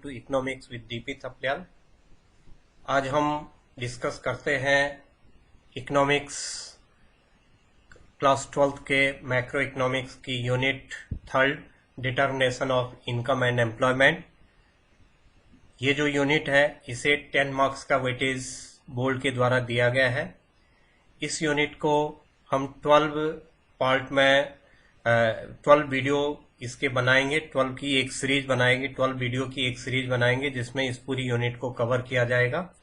To economics with DP Thapliyal. आज हम discuss करते हैं इकोनॉमिक्स क्लास 12th के मैक्रो इकोनॉमिक्स की unit 3 determination of income and employment. ये जो यूनिट है इसे 10 मार्क्स का वेटेज बोर्ड के द्वारा दिया गया है। इस यूनिट को हम 12 पार्ट में 12 वीडियो इसके बनाएंगे, 12 की एक सीरीज बनाएंगे, 12 वीडियो की एक सीरीज बनाएंगे जिसमें इस पूरी यूनिट को कवर किया जाएगा।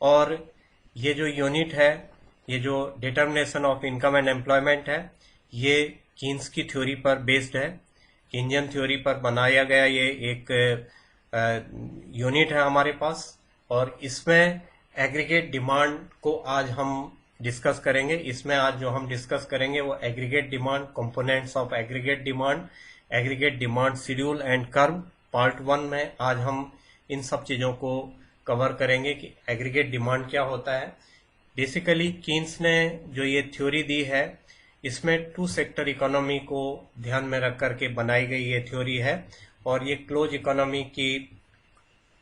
और ये जो यूनिट है, ये जो determination of income and employment है, ये कीन्स की थ्योरी पर बेस्ड है, कीनियन थ्योरी पर बनाया गया ये एक यूनिट है हमारे पास। और इसमें एग्रीगेट डिमांड को आज हम डिस्कस करेंगे। इसमें आज जो हम डिस्कस करेंगे वो aggregate demand, components of aggregate demand schedule and curve. Part 1 में आज हम इन सब चीज़ों को कवर करेंगे कि एग्रीगेट डिमांड क्या होता है। बेसिकली कीन्स ने जो ये थ्योरी दी है इसमें 2 सेक्टर इकोनॉमी को ध्यान में रख करके बनाई गई ये थ्योरी है, और ये क्लोज इकोनॉमी की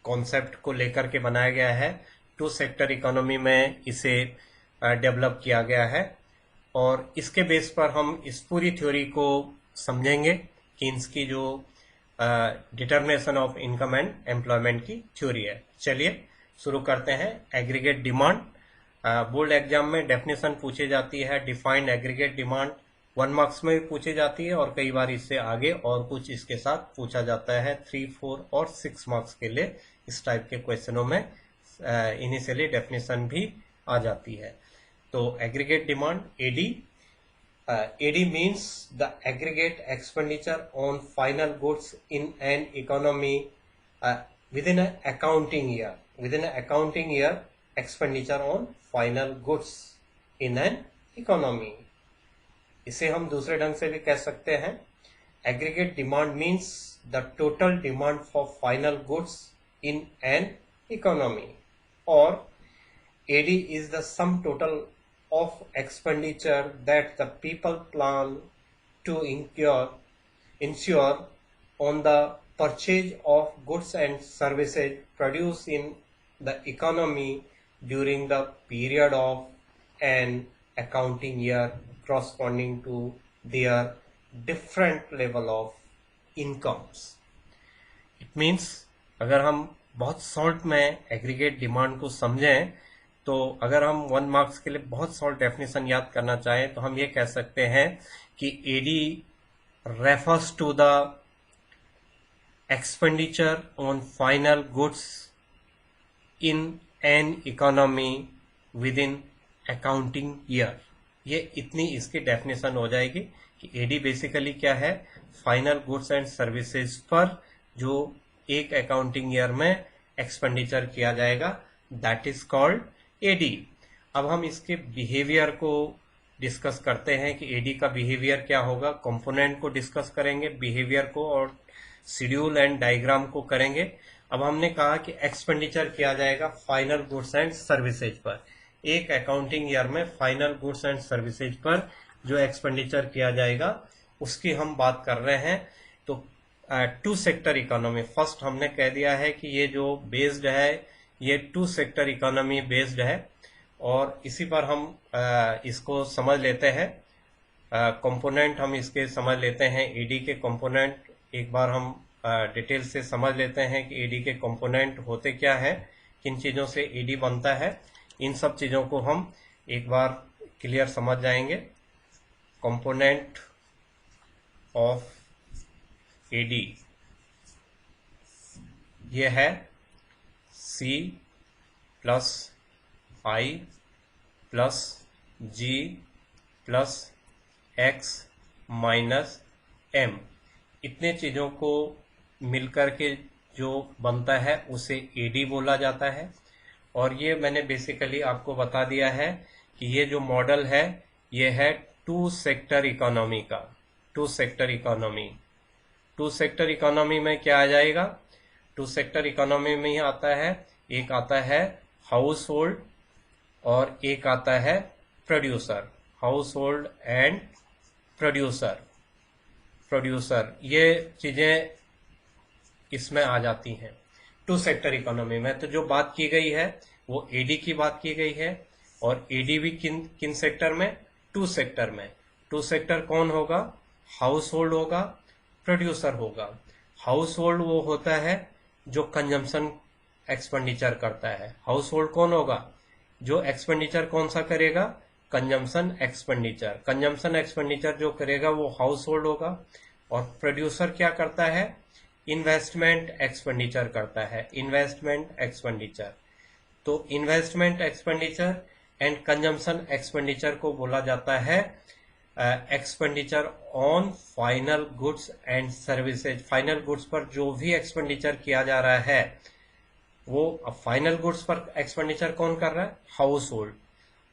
कॉन्सेप्ट को लेकर के बनाया गया है। 2 सेक्टर इकोनॉमी में इसे डेवलप किया गया है, और इसके बेस पर हम इस पूरी थ्योरी को समझेंगे। कीन्स की जो determination of income and employment की थ्योरी है। चलिए शुरू करते हैं। एग्रीगेट डिमांड, बोर्ड एग्जाम में डेफिनेशन पूछी जाती है। डिफाइंड एग्रीगेट डिमांड 1 मार्क्स में भी पूछी जाती है, और कई बार इससे आगे और कुछ इसके साथ पूछा जाता है 3, 4 और 6 मार्क्स के लिए। इस टाइप के क्वेश्चनों में इनिशियली डेफिनेशन भी आ जाती है। तो aggregate demand AD means the aggregate expenditure on final goods in an economy within an accounting year. Within an accounting year, expenditure on final goods in an economy. इसे हम दूसरे ढंग से भी कह सकते हैं। Aggregate demand means the total demand for final goods in an economy. Or AD is the sum total of expenditure that the people plan to ensure on the purchase of goods and services produced in the economy during the period of an accounting year corresponding to their different level of incomes. It means अगर हम बहुत short में aggregate demand को समझें, तो अगर हम 1 marks के लिए बहुत शॉर्ट डेफिनेशन याद करना चाहें तो हम ये कह सकते हैं कि AD refers to the expenditure on final goods in an economy within accounting year. ये इतनी इसकी डेफिनेशन हो जाएगी कि AD बेसिकली क्या है, फाइनल गुड्स एंड सर्विसेज पर जो एक अकाउंटिंग ईयर में एक्सपेंडिचर किया जाएगा, दैट इज कॉल्ड AD। अब हम इसके बिहेवियर को डिस्कस करते हैं कि AD का बिहेवियर क्या होगा। कंपोनेंट को डिस्कस करेंगे, बिहेवियर को, और शेड्यूल एंड डायग्राम को करेंगे। अब हमने कहा कि एक्सपेंडिचर किया जाएगा फाइनल गुड्स एंड सर्विसेज पर। एक अकाउंटिंग ईयर में फाइनल गुड्स एंड सर्विसेज पर जो एक्सपेंडिचर किया जाएगा उसकी हम बात कर रहे हैं। तो 2 सेक्टर इकोनॉमी, फर्स्ट हमने कह दिया है कि ये जो बेस्ड है ये 2 सेक्टर इकोनॉमी बेस्ड है, और इसी पर हम इसको समझ लेते हैं। कंपोनेंट हम इसके समझ लेते हैं। AD के कंपोनेंट एक बार हम डिटेल से समझ लेते हैं कि AD के कंपोनेंट होते क्या है, किन चीज़ों से AD बनता है। इन सब चीज़ों को हम एक बार क्लियर समझ जाएंगे। कंपोनेंट ऑफ AD ये है C plus I plus G plus X minus M। इतने चीज़ों को मिलकर के जो बनता है उसे AD बोला जाता है। और ये मैंने बेसिकली आपको बता दिया है कि ये जो मॉडल है ये है 2 सेक्टर इकोनॉमी का। 2 सेक्टर इकोनॉमी, 2 सेक्टर इकोनॉमी में क्या आ जाएगा, 2 सेक्टर इकोनॉमी में ही आता है, एक आता है हाउस होल्ड और एक आता है producer. House hold and producer, ये चीज़ें इसमें आ जाती हैं। टू सेक्टर इकोनॉमी में। तो जो बात की गई है वो एडी की बात की गई है, और एडी भी किन किन सेक्टर में? टू सेक्टर में। टू सेक्टर कौन होगा? हाउस होल्ड होगा, प्रोड्यूसर होगा। हाउस होल्ड वो होता है जो कंजम्पशन एक्सपेंडिचर करता है। हाउस होल्ड कौन होगा? जो एक्सपेंडिचर कौन सा करेगा? Consumption expenditure. कंजम्पशन एक्सपेंडिचर जो करेगा वो हाउस होल्ड होगा। और प्रोड्यूसर क्या करता है? इन्वेस्टमेंट एक्सपेंडिचर करता है, इन्वेस्टमेंट एक्सपेंडिचर। तो investment expenditure and consumption expenditure को बोला जाता है expenditure on final goods and services. Final goods पर जो भी एक्सपेंडिचर किया जा रहा है वो फाइनल गुड्स पर एक्सपेंडिचर कौन कर रहा है? House hold.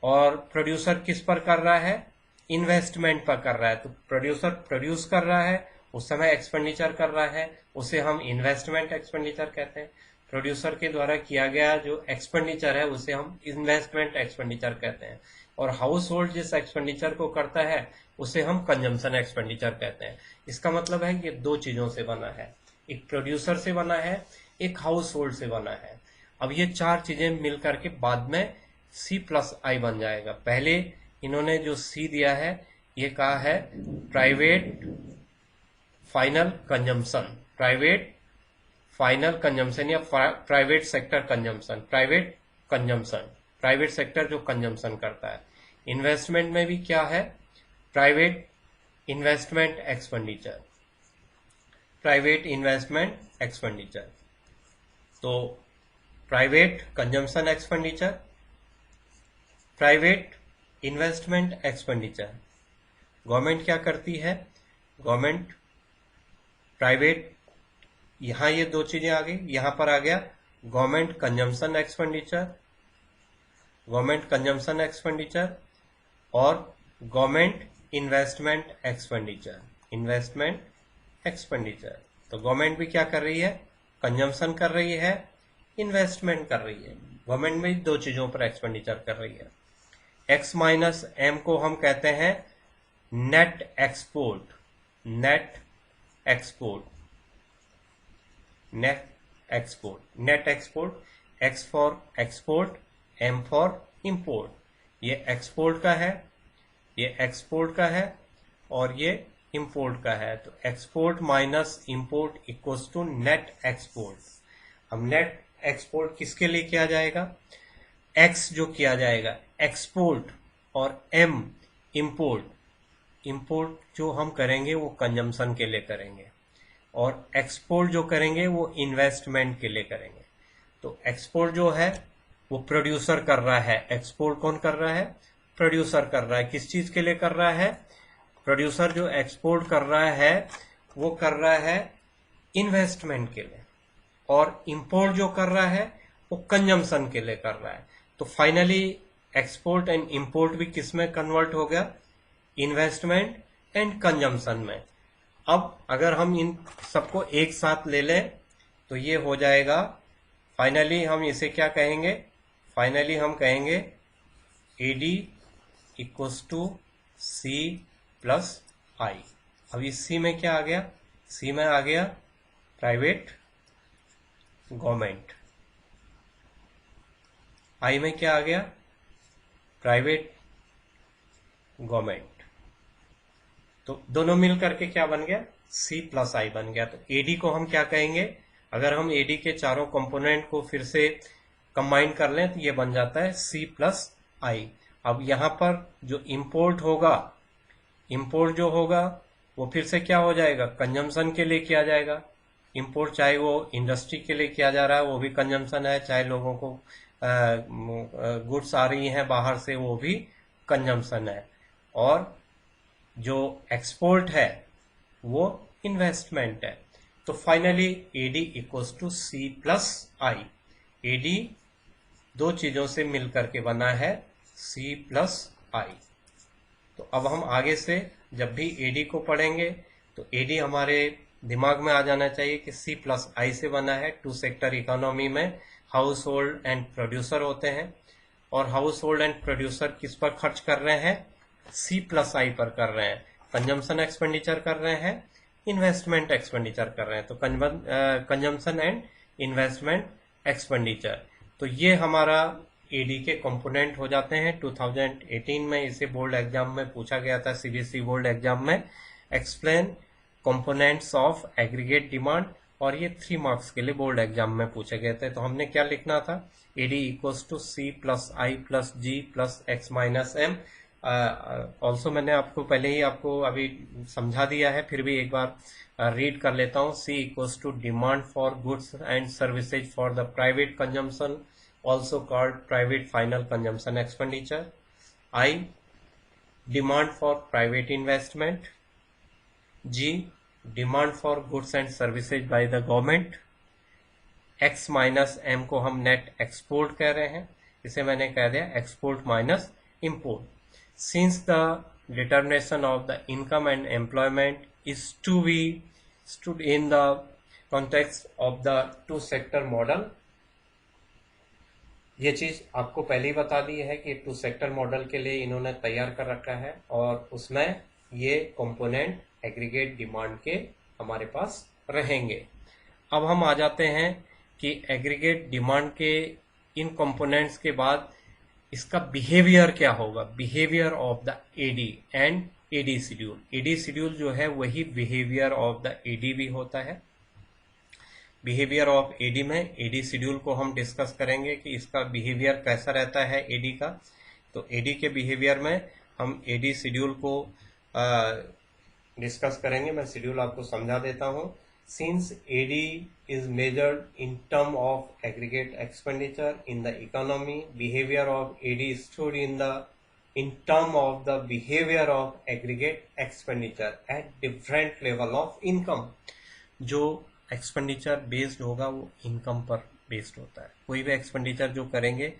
और प्रोड्यूसर किस पर कर रहा है? इन्वेस्टमेंट पर कर रहा है। तो प्रोड्यूसर प्रोड्यूस कर रहा है, उस समय एक्सपेंडिचर कर रहा है, उसे हम इन्वेस्टमेंट एक्सपेंडिचर कहते हैं। प्रोड्यूसर के द्वारा किया गया जो एक्सपेंडिचर है उसे हम इन्वेस्टमेंट एक्सपेंडिचर कहते हैं। और हाउस होल्ड जिस एक्सपेंडिचर को करता है उसे हम कंजम्पशन एक्सपेंडिचर कहते हैं। इसका मतलब है ये दो चीजों से बना है, एक प्रोड्यूसर से बना है, एक हाउस होल्ड से बना है। अब ये चार चीजें मिलकर के बाद में C प्लस आई बन जाएगा। पहले इन्होंने जो C दिया है ये कहा है private final consumption, private final consumption या private sector consumption, private consumption, private sector जो कंजम्पशन करता है। इन्वेस्टमेंट में भी क्या है? Private investment expenditure, private investment expenditure. तो private consumption expenditure, private investment expenditure. Government क्या करती है? गवर्नमेंट प्राइवेट, यहां ये दो चीजें आ गई, यहां पर आ गया government consumption expenditure, government consumption expenditure और government investment expenditure, investment expenditure. तो गवर्नमेंट भी क्या कर रही है? कंजम्पशन कर रही है, इन्वेस्टमेंट कर रही है। गवर्नमेंट भी दो चीजों पर एक्सपेंडिचर कर रही है। एक्स माइनस एम को हम कहते हैं net export, net export, net export, net export. X for export, M for import. ये एक्सपोर्ट का है, ये एक्सपोर्ट का है और ये इंपोर्ट का है। तो export minus import equals to net export. हम नेट एक्सपोर्ट किसके लिए किया जाएगा? एक्स जो किया जाएगा एक्सपोर्ट और एम इंपोर्ट। इंपोर्ट जो हम करेंगे वो कंजम्पशन के लिए करेंगे और एक्सपोर्ट जो करेंगे वो इन्वेस्टमेंट के लिए करेंगे। तो एक्सपोर्ट जो है वो प्रोड्यूसर कर रहा है, एक्सपोर्ट कौन कर रहा है? प्रोड्यूसर कर रहा है। किस चीज के लिए कर रहा है? प्रोड्यूसर जो एक्सपोर्ट कर रहा है वो कर रहा है इन्वेस्टमेंट के लिए, और इंपोर्ट जो कर रहा है वो कंजम्पशन के लिए कर रहा है। तो फाइनली एक्सपोर्ट एंड इंपोर्ट भी किस में कन्वर्ट हो गया? इन्वेस्टमेंट एंड कंजम्पशन में। अब अगर हम इन सबको एक साथ ले लें तो ये हो जाएगा, फाइनली हम इसे क्या कहेंगे? फाइनली हम कहेंगे AD equals to C plus I. अब इस सी में क्या आ गया? सी में आ गया प्राइवेट गवर्नमेंट, आई में क्या आ गया? Private government. तो दोनों मिल करके क्या बन गया? C प्लस आई बन गया। तो AD को हम क्या कहेंगे? अगर हम AD के चारों कंपोनेंट को फिर से कंबाइन कर लें तो ये बन जाता है C प्लस आई। अब यहां पर जो इंपोर्ट होगा, इंपोर्ट जो होगा वो फिर से क्या हो जाएगा? कंजम्पशन के लिए किया जाएगा। इंपोर्ट चाहे वो इंडस्ट्री के लिए किया जा रहा है वो भी कंजम्पशन है, चाहे लोगों को गुड्स आ रही हैं बाहर से वो भी कंजम्पशन है, और जो एक्सपोर्ट है वो इन्वेस्टमेंट है। तो finally AD equals to C plus I. AD दो चीजों से मिलकर के बना है C प्लस आई। तो अब हम आगे से जब भी AD को पढ़ेंगे तो AD हमारे दिमाग में आ जाना चाहिए कि C प्लस आई से बना है। टू सेक्टर इकोनॉमी में हाउस होल्ड एंड प्रोड्यूसर होते हैं, और हाउस होल्ड एंड प्रोड्यूसर किस पर खर्च कर रहे हैं? C प्लस आई पर कर रहे हैं। कंजम्पशन एक्सपेंडिचर कर रहे हैं, इन्वेस्टमेंट एक्सपेंडिचर कर रहे हैं। तो कंजम्पशन एंड इन्वेस्टमेंट एक्सपेंडिचर। तो ये हमारा एडी के कंपोनेंट हो जाते हैं। 2018 में इसे बोर्ड एग्जाम में पूछा गया था, सीबीएसई बोर्ड एग्जाम में। Explain components of aggregate demand, और ये 3 मार्क्स के लिए बोर्ड एग्जाम में पूछे गए थे। तो हमने क्या लिखना था, AD equals to C plus I plus G plus X minus M. Also मैंने आपको पहले ही आपको अभी समझा दिया है, फिर भी एक बार रीड कर लेता हूँ। C equals to demand for goods and services for the private consumption, also called private final consumption expenditure. I, demand for private investment. G, demand for goods and services by the government. X minus M को हम net export कह रहे हैं, इसे मैंने कह दिया export minus import. Since the determination of the income and employment is to be stood in the context of the two sector model, ये चीज आपको पहले ही बता दी है कि टू सेक्टर मॉडल के लिए इन्होंने तैयार कर रखा है, और उसमें ये कंपोनेंट एग्रीगेट डिमांड के हमारे पास रहेंगे। अब हम आ जाते हैं कि एग्रीगेट डिमांड के इन कंपोनेंट्स के बाद इसका बिहेवियर क्या होगा, behaviour of the AD and AD schedule. AD schedule जो है वही बिहेवियर ऑफ द एडी भी होता है। बिहेवियर ऑफ एडी में एडी शेड्यूल को हम डिस्कस करेंगे कि इसका बिहेवियर कैसा रहता है एडी का। तो एडी के बिहेवियर में हम एडी शेड्यूल को डिस्कस करेंगे। मैं शेड्यूल आपको समझा देता हूँ। Since AD is measured in term of aggregate expenditure in the economy, behavior of AD is stood in term of the behavior of aggregate expenditure at different level of income. जो expenditure based होगा वो income पर based होता है। कोई भी expenditure जो करेंगे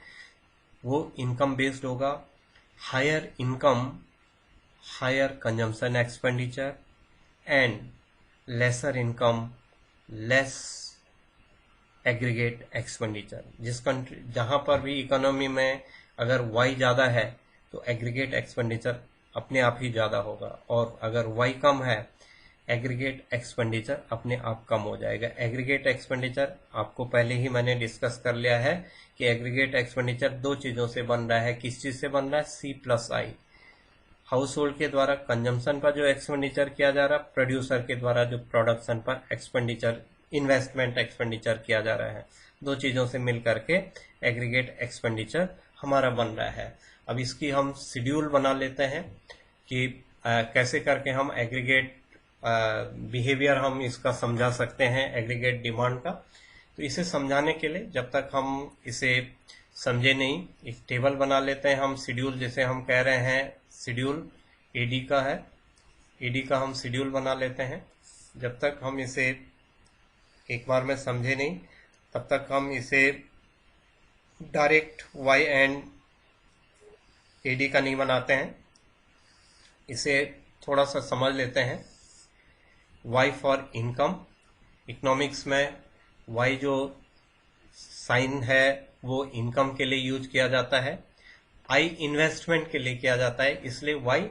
वो इनकम बेस्ड होगा। Higher income, higher consumption expenditure, and lesser income, less aggregate expenditure. जिस कंट्री जहां पर भी इकोनॉमी में अगर वाई ज़्यादा है तो एग्रीगेट एक्सपेंडिचर अपने आप ही ज़्यादा होगा, और अगर वाई कम है एग्रीगेट एक्सपेंडिचर अपने आप कम हो जाएगा। एग्रीगेट एक्सपेंडिचर आपको पहले ही मैंने डिस्कस कर लिया है कि एग्रीगेट एक्सपेंडिचर 2 चीज़ों से बन रहा है। किस चीज़ से बन रहा है, सी प्लस आई। हाउस होल्ड के द्वारा कंजम्पशन पर जो एक्सपेंडिचर किया जा रहा है, प्रोड्यूसर के द्वारा जो प्रोडक्शन पर एक्सपेंडिचर, इन्वेस्टमेंट एक्सपेंडिचर किया जा रहा है। 2 चीज़ों से मिल करके एग्रीगेट एक्सपेंडिचर हमारा बन रहा है। अब इसकी हम शेड्यूल बना लेते हैं कि कैसे करके हम एग्रीगेट बिहेवियर हम इसका समझा सकते हैं एग्रीगेट डिमांड का। तो इसे समझाने के लिए जब तक हम इसे समझे नहीं, एक टेबल बना लेते हैं हम। शेड्यूल जैसे हम कह रहे हैं, शेड्यूल एडी का है, एडी का हम शेड्यूल बना लेते हैं। जब तक हम इसे एक बार में समझे नहीं तब तक हम इसे डायरेक्ट वाई एंड एडी का नहीं बनाते हैं, इसे थोड़ा सा समझ लेते हैं। वाई फॉर इनकम, इकोनॉमिक्स में वाई जो साइन है वो इनकम के लिए यूज किया जाता है। आई इन्वेस्टमेंट के लिए किया जाता है, इसलिए वाई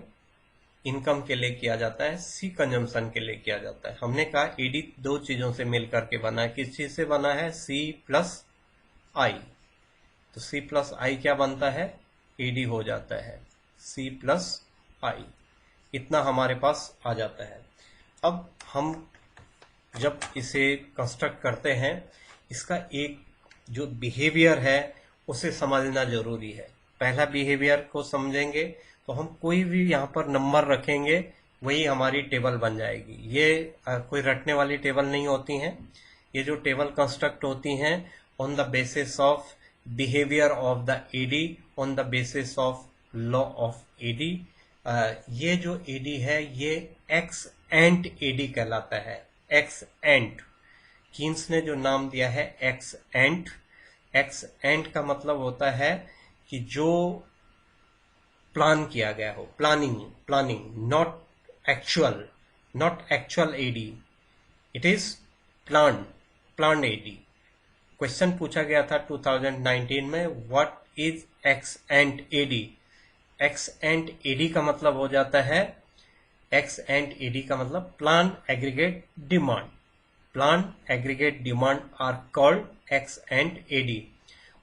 इनकम के लिए किया जाता है। सी कंजम्पशन के लिए किया जाता है। हमने कहा एडी 2 चीजों से मिलकर के बना है। किस चीज से बना है, सी प्लस आई। तो सी प्लस आई क्या बनता है, एडी हो जाता है, सी प्लस आई। इतना हमारे पास आ जाता है। अब हम जब इसे कंस्ट्रक्ट करते हैं, इसका एक जो बिहेवियर है उसे समझना जरूरी है। पहला बिहेवियर को समझेंगे तो हम कोई भी यहाँ पर नंबर रखेंगे वही हमारी टेबल बन जाएगी। ये कोई रटने वाली टेबल नहीं होती हैं। ये जो टेबल कंस्ट्रक्ट होती हैं on the basis of behaviour of the AD, on the basis of law of AD. ये जो एडी है ये एक्स एंट एडी कहलाता है। एक्स एंट, कीन्स ने जो नाम दिया है एक्स एंट। एक्स एंट का मतलब होता है कि जो प्लान किया गया हो, planning, not actual AD, it is plan AD. Question पूछा गया था 2019 में, what is ex ante AD. Ex ante AD का मतलब हो जाता है, एक्स एंट एडी का मतलब plan aggregate demand. Plan aggregate demand are called ex ante AD,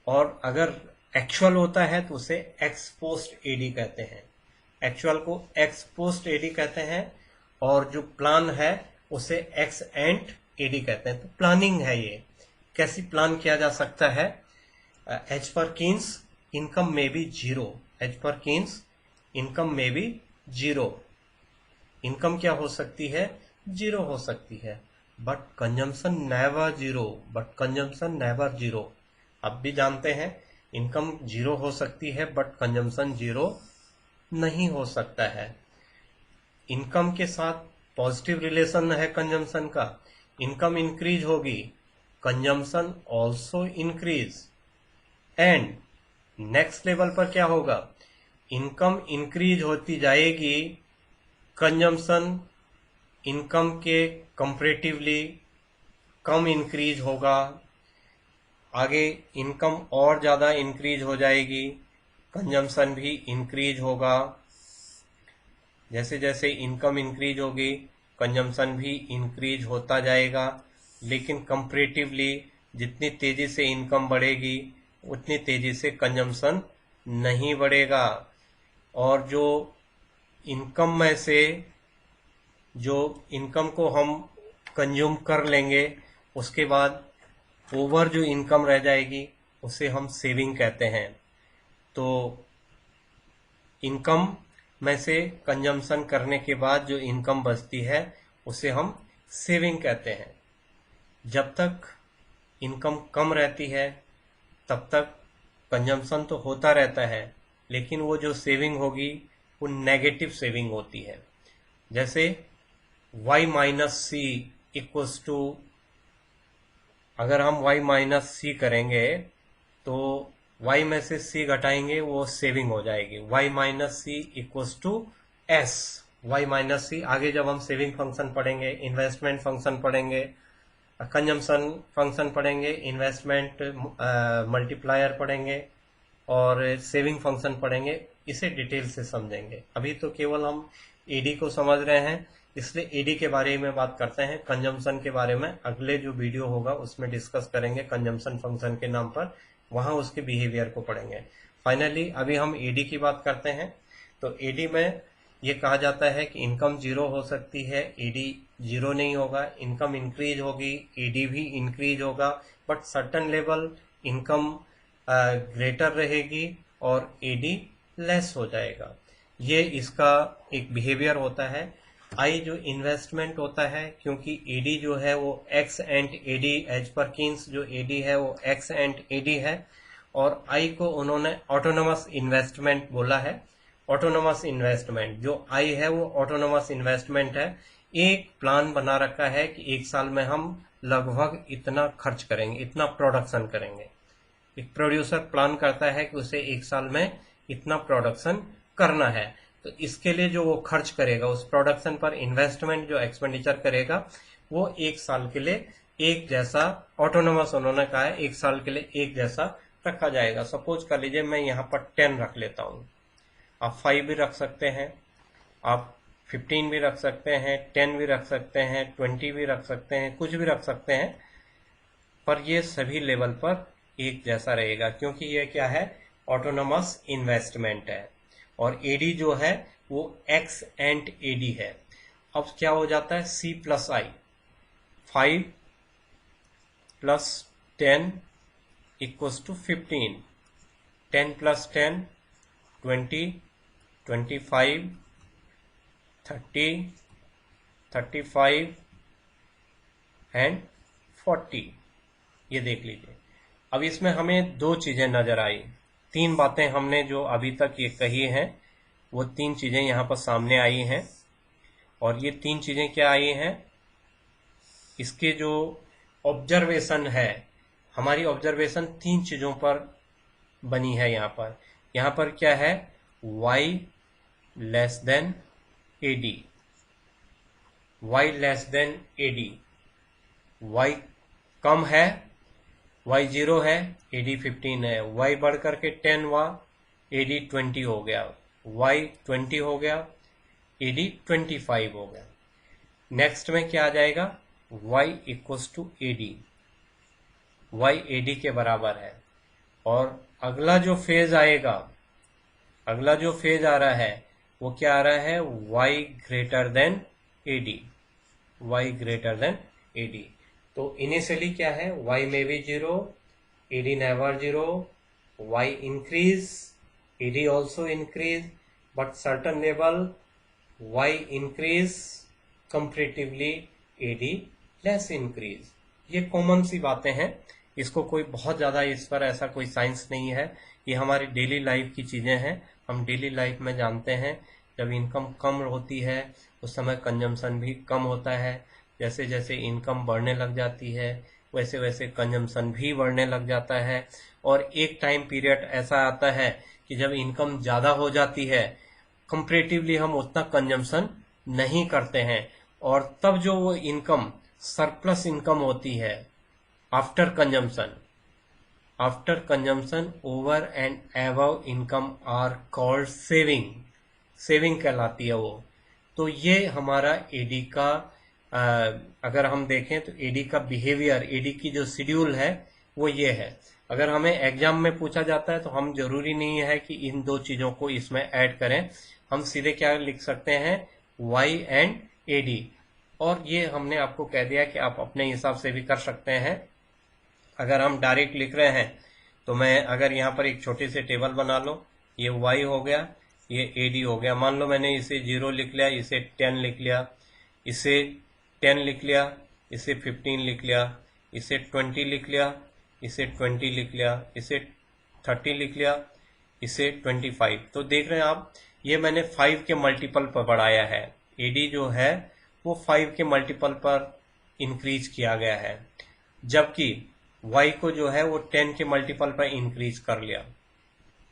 और अगर एक्चुअल होता है तो उसे एक्स पोस्ट एडी कहते हैं। एक्चुअल को एक्स पोस्ट एडी कहते हैं और जो प्लान है उसे एक्स एंड एडी कहते हैं। तो प्लानिंग है ये, कैसी प्लान किया जा सकता है। एज पर कीन्स इनकम में be zero, as per Keynes income में बी जीरो। इनकम क्या हो सकती है, जीरो हो सकती है, but consumption never zero, but consumption never zero. अब भी जानते हैं इनकम जीरो हो सकती है बट कंजम्पशन जीरो नहीं हो सकता है। इनकम के साथ पॉजिटिव रिलेशन है कंजम्पशन का, इनकम इंक्रीज होगी, consumption also increase. And next level पर क्या होगा, इनकम इंक्रीज होती जाएगी, कंजम्पशन इनकम के कंपैरेटिवली कम इंक्रीज होगा, आगे इनकम और ज़्यादा इंक्रीज हो जाएगी, कंजम्पशन भी इंक्रीज होगा। जैसे जैसे इनकम इंक्रीज होगी कंजम्पशन भी इंक्रीज होता जाएगा, लेकिन कंपैरेटिवली जितनी तेज़ी से इनकम बढ़ेगी उतनी तेज़ी से कंजम्पशन नहीं बढ़ेगा। और जो इनकम में से जो इनकम को हम कंज्यूम कर लेंगे उसके बाद ओवर जो इनकम रह जाएगी उसे हम सेविंग कहते हैं। तो इनकम में से कंजम्पशन करने के बाद जो इनकम बचती है उसे हम सेविंग कहते हैं। जब तक इनकम कम रहती है तब तक कंजम्पशन तो होता रहता है, लेकिन वो जो सेविंग होगी वो नेगेटिव सेविंग होती है। जैसे y minus C equals to, अगर हम y माइनस सी करेंगे तो y में से c घटाएंगे वो सेविंग हो जाएगी। y minus C equals to S, y minus C. आगे जब हम सेविंग फंक्शन पढ़ेंगे, इन्वेस्टमेंट फंक्शन पढ़ेंगे, कंजम्पशन फंक्शन पढ़ेंगे, इन्वेस्टमेंट मल्टीप्लायर पढ़ेंगे और सेविंग फंक्शन पढ़ेंगे, इसे डिटेल से समझेंगे। अभी तो केवल हम एडी को समझ रहे हैं, इसलिए एडी के बारे में बात करते हैं। कंजम्पशन के बारे में अगले जो वीडियो होगा उसमें डिस्कस करेंगे कंजम्पशन फंक्शन के नाम पर, वहां उसके बिहेवियर को पढ़ेंगे। फाइनली अभी हम एडी की बात करते हैं। तो एडी में ये कहा जाता है कि इनकम जीरो हो सकती है, एडी जीरो नहीं होगा। इनकम इंक्रीज होगी, एडी भी इंक्रीज होगा, but certain level income greater रहेगी और एडी लेस हो जाएगा। ये इसका एक बिहेवियर होता है। आई जो इन्वेस्टमेंट होता है, क्योंकि एडी जो है वो ex ante AD, as per Keynes जो एडी है वो एक्स एंड एडी है, और आई को उन्होंने ऑटोनोमस इन्वेस्टमेंट बोला है। ऑटोनोमस इन्वेस्टमेंट जो आई है वो ऑटोनोमस इन्वेस्टमेंट है। एक प्लान बना रखा है कि एक साल में हम लगभग इतना खर्च करेंगे, इतना प्रोडक्शन करेंगे। एक प्रोड्यूसर प्लान करता है कि उसे एक साल में इतना प्रोडक्शन करना है, तो इसके लिए जो वो खर्च करेगा, उस प्रोडक्शन पर इन्वेस्टमेंट जो एक्सपेंडिचर करेगा वो एक साल के लिए एक जैसा, ऑटोनोमस उन्होंने कहा है, एक साल के लिए एक जैसा रखा जाएगा। सपोज कर लीजिए मैं यहाँ पर 10 रख लेता हूँ, आप 5 भी रख सकते हैं, आप 15 भी रख सकते हैं, 10 भी रख सकते हैं, 20 भी रख सकते हैं, कुछ भी रख सकते हैं, पर ये सभी लेवल पर एक जैसा रहेगा, क्योंकि ये क्या है, ऑटोनोमस इन्वेस्टमेंट है। और एडी जो है वो एक्स एंड एडी है। अब क्या हो जाता है, C plus I, 5 plus 10 equals to 15, 10 plus 10 20, 25, 30, 35 and 40। ये देख लीजिए। अब इसमें हमें दो चीजें नजर आई, तीन बातें हमने जो अभी तक ये कही हैं वो तीन चीजें यहाँ पर सामने आई हैं। और ये तीन चीजें क्या आई हैं, इसके जो ऑब्जर्वेशन है, हमारी ऑब्जर्वेशन तीन चीजों पर बनी है। यहाँ पर क्या है, y less than AD, y less than AD, y कम है, y 0 है, एडी 15 है, y बढ़ करके 10 हुआ, एडी 20 हो गया, y 20 हो गया, एडी 25 हो गया। नेक्स्ट में क्या आ जाएगा, y equals to AD, y AD के बराबर है। और अगला जो फेज आएगा, अगला जो फेज आ रहा है वो क्या आ रहा है, y greater than AD, y greater than AD. तो इनिशियली क्या है, y में भी जीरो, AD never zero, y increase, AD also increase, but certain level y increase comparatively AD less increase. ये कॉमन सी बातें हैं, इसको कोई बहुत ज़्यादा इस पर ऐसा कोई साइंस नहीं है, ये हमारी डेली लाइफ की चीज़ें हैं। हम डेली लाइफ में जानते हैं जब इनकम कम होती है उस समय कंजम्पशन भी कम होता है, जैसे जैसे इनकम बढ़ने लग जाती है वैसे वैसे कंजम्पशन भी बढ़ने लग जाता है। और एक टाइम पीरियड ऐसा आता है कि जब इनकम ज़्यादा हो जाती है कंपेरेटिवली हम उतना कंजम्पशन नहीं करते हैं, और तब जो वो इनकम सरप्लस इनकम होती है after consumption over and above income are called saving कहलाती है वो। तो ये हमारा एडी का अगर हम देखें तो एडी का बिहेवियर, एडी की जो शेड्यूल है वो ये है। अगर हमें एग्जाम में पूछा जाता है तो हम जरूरी नहीं है कि इन दो चीजों को इसमें ऐड करें, हम सीधे क्या लिख सकते हैं, y एंड एडी। और ये हमने आपको कह दिया कि आप अपने हिसाब से भी कर सकते हैं। अगर हम डायरेक्ट लिख रहे हैं तो मैं अगर यहाँ पर एक छोटी सी टेबल बना लो, ये y हो गया, ये एडी हो गया। मान लो मैंने इसे 0 लिख लिया, इसे 10 लिख लिया, इसे 10 लिख लिया, इसे 15 लिख लिया, इसे 20 लिख लिया, इसे 20 लिख लिया, इसे 30 लिख लिया, इसे 25। तो देख रहे हैं आप, ये मैंने 5 के मल्टीपल पर बढ़ाया है। एडी जो है वो 5 के मल्टीपल पर इंक्रीज किया गया है, जबकि y को जो है वो 10 के मल्टीपल पर इंक्रीज कर लिया।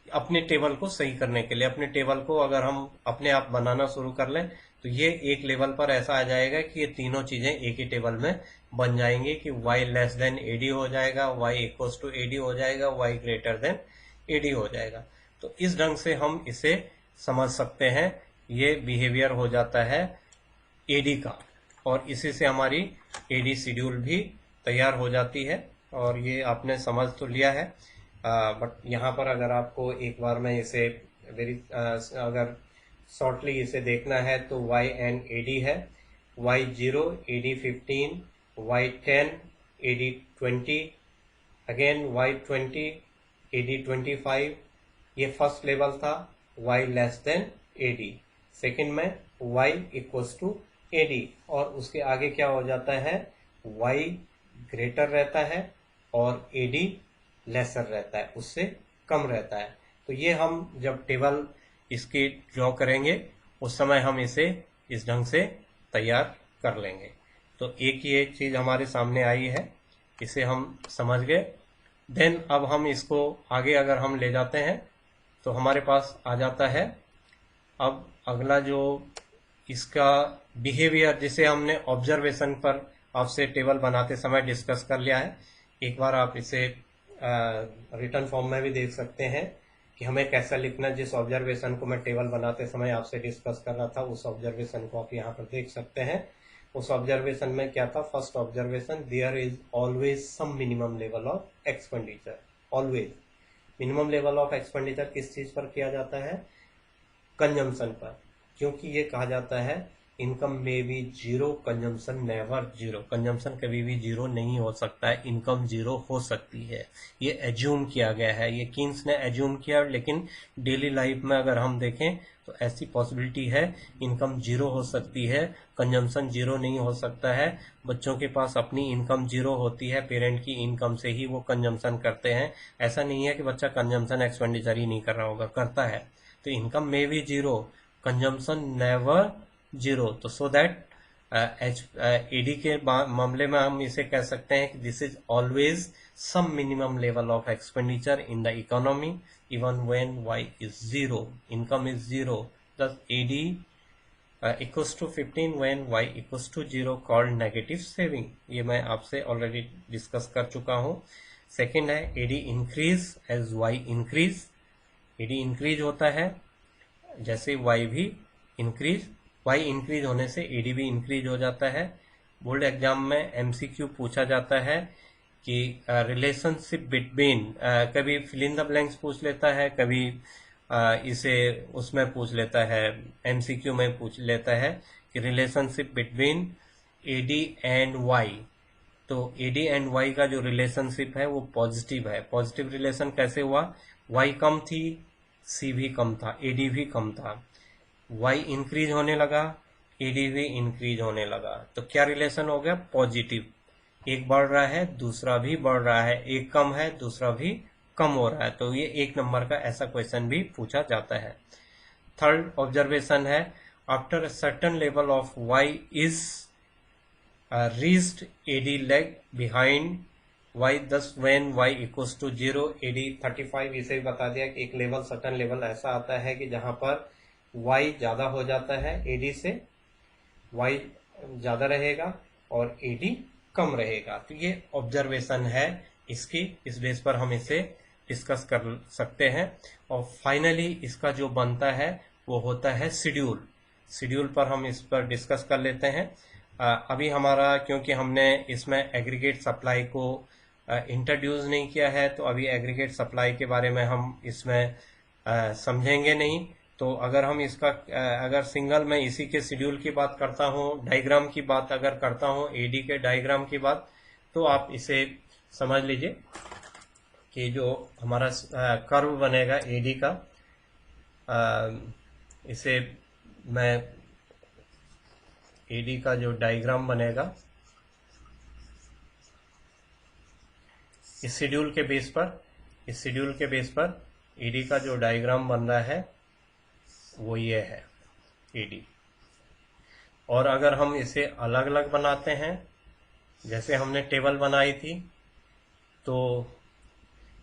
अपने टेबल को सही करने के लिए, अपने टेबल को अगर हम अपने आप बनाना शुरू कर लें तो ये एक लेवल पर ऐसा आ जाएगा कि ये तीनों चीजें एक ही टेबल में बन जाएंगे कि y लेस देन एडी हो जाएगा, y इक्वल्स टू एडी हो जाएगा, y ग्रेटर देन एडी हो जाएगा। तो इस ढंग से हम इसे समझ सकते हैं, ये बिहेवियर हो जाता है एडी का, और इसी से हमारी एडी शेड्यूल भी तैयार हो जाती है। और ये आपने समझ तो लिया है, बट यहाँ पर अगर आपको एक बार में इसे अगर शॉर्टली इसे देखना है तो y एंड एडी है, y 0 AD 15, y 10 AD 20, again y 20 AD 25। ये फर्स्ट लेवल था, y less than AD. Second में y इक्वल्स टू एडी, और उसके आगे क्या हो जाता है, y ग्रेटर रहता है और एडी लेसर रहता है, उससे कम रहता है। तो ये हम जब टेबल इसकी ड्रॉ करेंगे उस समय हम इसे इस ढंग से तैयार कर लेंगे। तो एक ये चीज हमारे सामने आई है, इसे हम समझ गए। देन अब हम इसको आगे अगर हम ले जाते हैं तो हमारे पास आ जाता है अब अगला जो इसका बिहेवियर, जिसे हमने ऑब्जर्वेशन पर आपसे टेबल बनाते समय डिस्कस कर लिया है। एक बार आप इसे रिटर्न फॉर्म में भी देख सकते हैं कि हमें कैसा लिखना, जिस ऑब्जर्वेशन को मैं टेबल बनाते समय आपसे डिस्कस कर रहा था उस ऑब्जर्वेशन को आप यहाँ पर देख सकते हैं। उस ऑब्जर्वेशन में क्या था, first observation, there is always some minimum level of expenditure. Always minimum level of expenditure किस चीज पर किया जाता है, कंजम्पशन पर, क्योंकि ये कहा जाता है इनकम में भी zero, consumption never zero. Consumption कभी भी जीरो नहीं हो सकता है, इनकम जीरो हो सकती है। ये एज्यूम किया गया है, ये कीन्स ने एज्यूम किया, लेकिन डेली लाइफ में अगर हम देखें तो ऐसी पॉसिबिलिटी है, इनकम जीरो हो सकती है, कंजम्पशन जीरो नहीं हो सकता है। बच्चों के पास अपनी इनकम जीरो होती है, पेरेंट की इनकम से ही वो कंजम्पशन करते हैं। ऐसा नहीं है कि बच्चा कंजम्पशन एक्सपेंडिचर ही नहीं कर रहा होगा, करता है। तो इनकम में भी जीरो, कंजम्पशन नेवर जीरो। तो सो दैट एडी के मामले में हम इसे कह सकते हैं कि this is always some minimum level of expenditure in the economy even when y is zero, income is zero. Thus AD equals to 15 when y equals to zero, called negative saving. ये मैं आपसे already discuss कर चुका हूँ। Second है AD increase as y increase. AD increase होता है जैसे y भी इंक्रीज, y इंक्रीज होने से एडी भी इंक्रीज हो जाता है। बोर्ड एग्जाम में एमसीक्यू पूछा जाता है कि रिलेशनशिप बिटवीन, कभी फिल इन द ब्लैंक्स पूछ लेता है, कभी इसे उसमें पूछ लेता है, एमसीक्यू में पूछ लेता है कि relationship between AD and Y. तो एडी एंड वाई का जो रिलेशनशिप है वो पॉजिटिव है। पॉजिटिव रिलेशन कैसे हुआ? वाई कम थी, सी भी कम था, एडी भी कम था। वाई इंक्रीज होने लगा, एडी भी इंक्रीज होने लगा, तो क्या रिलेशन हो गया? पॉजिटिव। एक बढ़ रहा है, दूसरा भी बढ़ रहा है, एक कम है, दूसरा भी कम हो रहा है। तो ये 1 नंबर का ऐसा क्वेश्चन भी पूछा जाता है। थर्ड ऑब्जर्वेशन है, after a certain level of Y is reached AD lag behind y, thus when y equals to 0 AD 35। इसे बता दिया कि एक लेवल, सर्टन लेवल ऐसा आता है कि जहां पर y ज्यादा हो जाता है AD से, y ज्यादा रहेगा और AD कम रहेगा। तो ये ऑब्जर्वेशन है इसकी, इस बेस पर हम इसे डिस्कस कर सकते हैं। और फाइनली इसका जो बनता है वो होता है शेड्यूल। शेड्यूल पर हम इस पर डिस्कस कर लेते हैं। अभी हमारा, क्योंकि हमने इसमें एग्रीगेट सप्लाई को इंट्रोड्यूस नहीं किया है, तो अभी एग्रीगेट सप्लाई के बारे में हम इसमें समझेंगे नहीं। तो अगर हम इसका अगर सिंगल में इसी के शेड्यूल की बात करता हूँ, डायग्राम की बात अगर करता हूँ, एडी के डायग्राम की बात, तो आप इसे समझ लीजिए कि जो हमारा कर्व बनेगा एडी का, इसे मैं एडी का जो डायग्राम बनेगा, इस शेड्यूल के बेस पर एडी का जो डायग्राम बन रहा है वो ये है एडी। और अगर हम इसे अलग अलग बनाते हैं, जैसे हमने टेबल बनाई थी, तो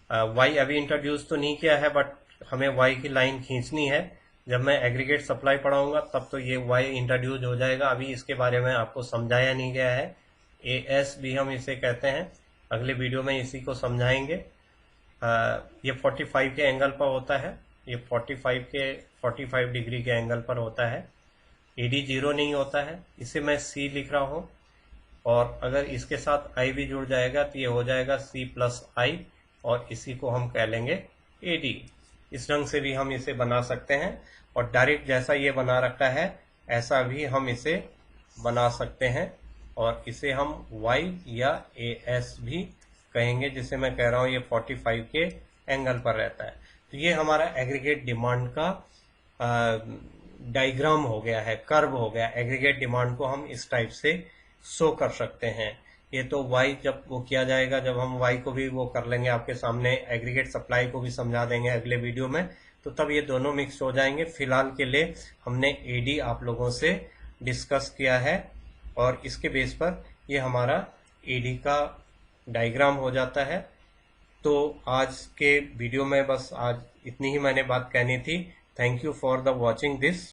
वाई अभी इंट्रोड्यूस तो नहीं किया है, बट हमें वाई की लाइन खींचनी है। जब मैं एग्रीगेट सप्लाई पढ़ाऊंगा तब तो ये वाई इंट्रोड्यूस हो जाएगा। अभी इसके बारे में आपको समझाया नहीं गया है। एएस भी हम इसे कहते हैं, अगले वीडियो में इसी को समझाएंगे। ये 45 के एंगल पर होता है, ये 45 डिग्री के एंगल पर होता है। एडी 0 नहीं होता है, इसे मैं सी लिख रहा हूँ, और अगर इसके साथ आई भी जुड़ जाएगा तो ये हो जाएगा सी प्लस आई, और इसी को हम कह लेंगे एडी। इस ढंग से भी हम इसे बना सकते हैं, और डायरेक्ट जैसा ये बना रखा है ऐसा भी हम इसे बना सकते हैं, और इसे हम y या AS भी कहेंगे, जिसे मैं कह रहा हूँ ये 45 के एंगल पर रहता है। तो ये हमारा एग्रीगेट डिमांड का डायग्राम हो गया है, कर्व हो गया। एग्रीगेट डिमांड को हम इस टाइप से शो कर सकते हैं। ये तो y जब वो किया जाएगा, जब हम y को भी वो कर लेंगे, आपके सामने एग्रीगेट सप्लाई को भी समझा देंगे अगले वीडियो में, तो तब ये दोनों मिक्स हो जाएंगे। फिलहाल के लिए हमने एडी आप लोगों से डिस्कस किया है, और इसके बेस पर ये हमारा एडी का डायग्राम हो जाता है। तो आज के वीडियो में बस आज इतनी ही मैंने बात कहनी थी। Thank you for the watching this.